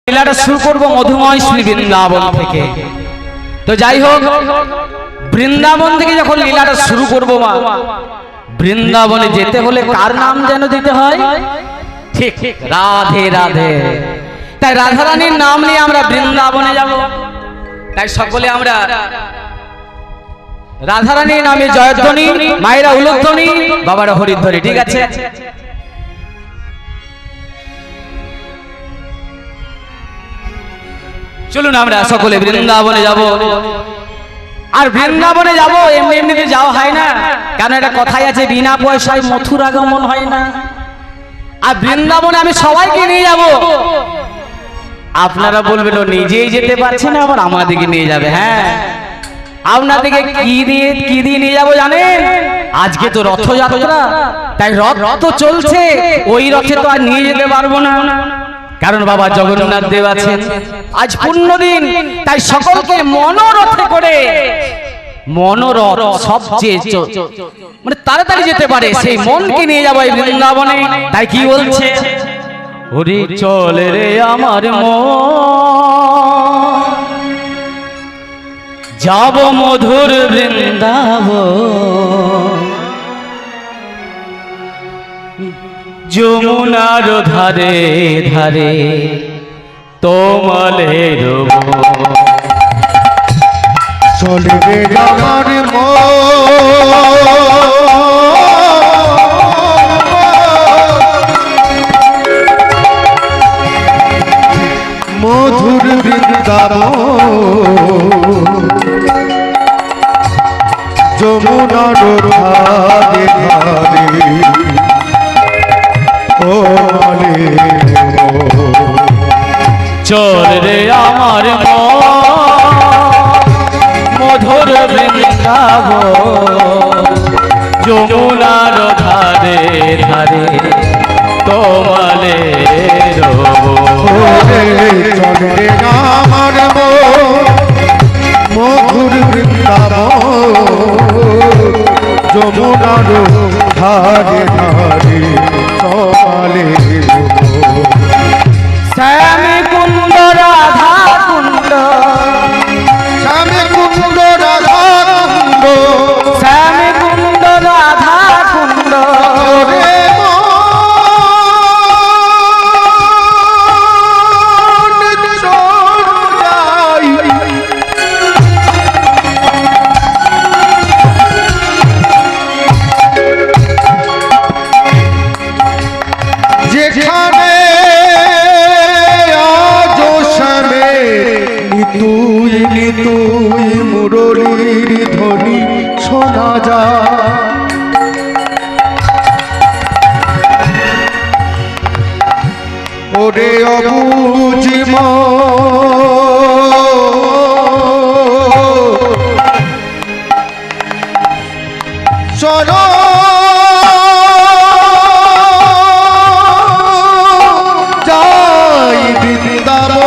লীলাটা শুরু করব মধুময় শ্রী বৃন্দাবন থেকে। তো যাই হোক, বৃন্দাবন থেকে যখন লীলাটা শুরু করব মা, বৃন্দাবনে যেতে হলে কার নাম যেন দিতে হয়? ঠিক রাধে রাধে। তাই রাধারানীর নাম নিয়ে আমরা বৃন্দাবনে যাব। তাই সকলে আমরা রাধারানীর নামে জয়ধ্বনি, মায়েরা উলুধ্বনি, বাবারা হরিধ্বনি। ঠিক আছে, চলুন আমরা সকলে বৃন্দাবনে যাব। আর বৃন্দাবনে যাব এমনি এমনিতে যাওয়া হয় না, কারণ একটা কথাই আছে, বিনা পয়সায় মথুর আগমন হয় না। আর বৃন্দাবনে আমি সবাইকে নিয়ে যাব। আপনারা বলবেন ও নিজেই যেতে পারছে না, আবার আমাদেরকে নিয়ে যাবে। হ্যাঁ, আপনাদেরকে কি দিয়ে নিয়ে যাবো জানেন? আজকে তো রথযাত্রা, তাই রথ চলছে, ওই রথে তো আর নিয়ে যেতে পারবো না, কারণ বাবা জগন্নাথ দেব আছেন। আজ পুণ্য দিন, তাই সকলকে মনোরথে করে, মনোরথ সবচেয়ে মানে তাড়াতাড়ি যেতে পারে সেই মনকে নিয়ে যাবো এই বৃন্দাবনে। তাই কি বলছে? ওরে চলে রে আমার মন, যাব মধুর বৃন্দাবন, যমুনার ধারে ধারে তোমালের চলে রে আমার মধুর বৃন্দাবন, যমুনার ধারে ধারে চল রে আমার মধুর বৃন্দাবন, যমুনার ধারে ধারে তোমালের চল রে আমার মধুর বৃন্দাবন, যমুনার ধারে ধারে তোমালের শ্যামী কুণ্ড রাধা কুণ্ড, শ্যামী কুণ্ড রাধা কুণ্ড, শ্যামী কুণ্ড রাধা কুণ্ড, রে যেখানে তুই তুই মুরলীর ধ্বনি শোনা যায়, ওরে অবুঝি চলো যাই বৃন্দাবন,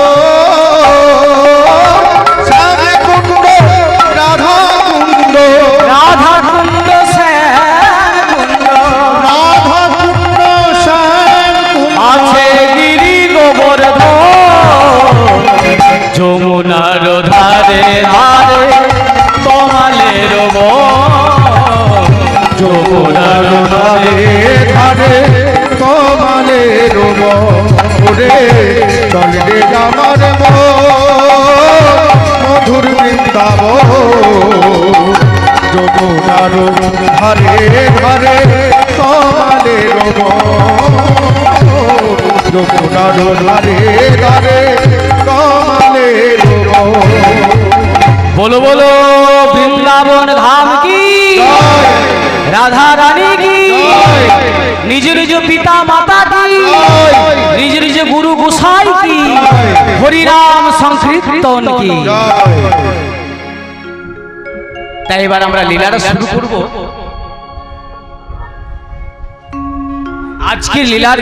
যমুনার ধারে ধারে তোমালের যমুনার ধারে ধারে তোমালের ওরে চল রে আমার মধুর বৃন্দাবন, যমুনার ধারে ধারে তোমালের যমুনার ধারে ধারে তোমালের। বলো বলো বৃন্দাবন ধাম কি, রাধা রানী কি, নিজ নিজ পিতা মাতা কি, নিজ নিজ গুরু গোসাই কি, হরিনাম সংকীর্তন কি। তাই এবার আমরা লীলাটা শুরু করব। আজকের লীলার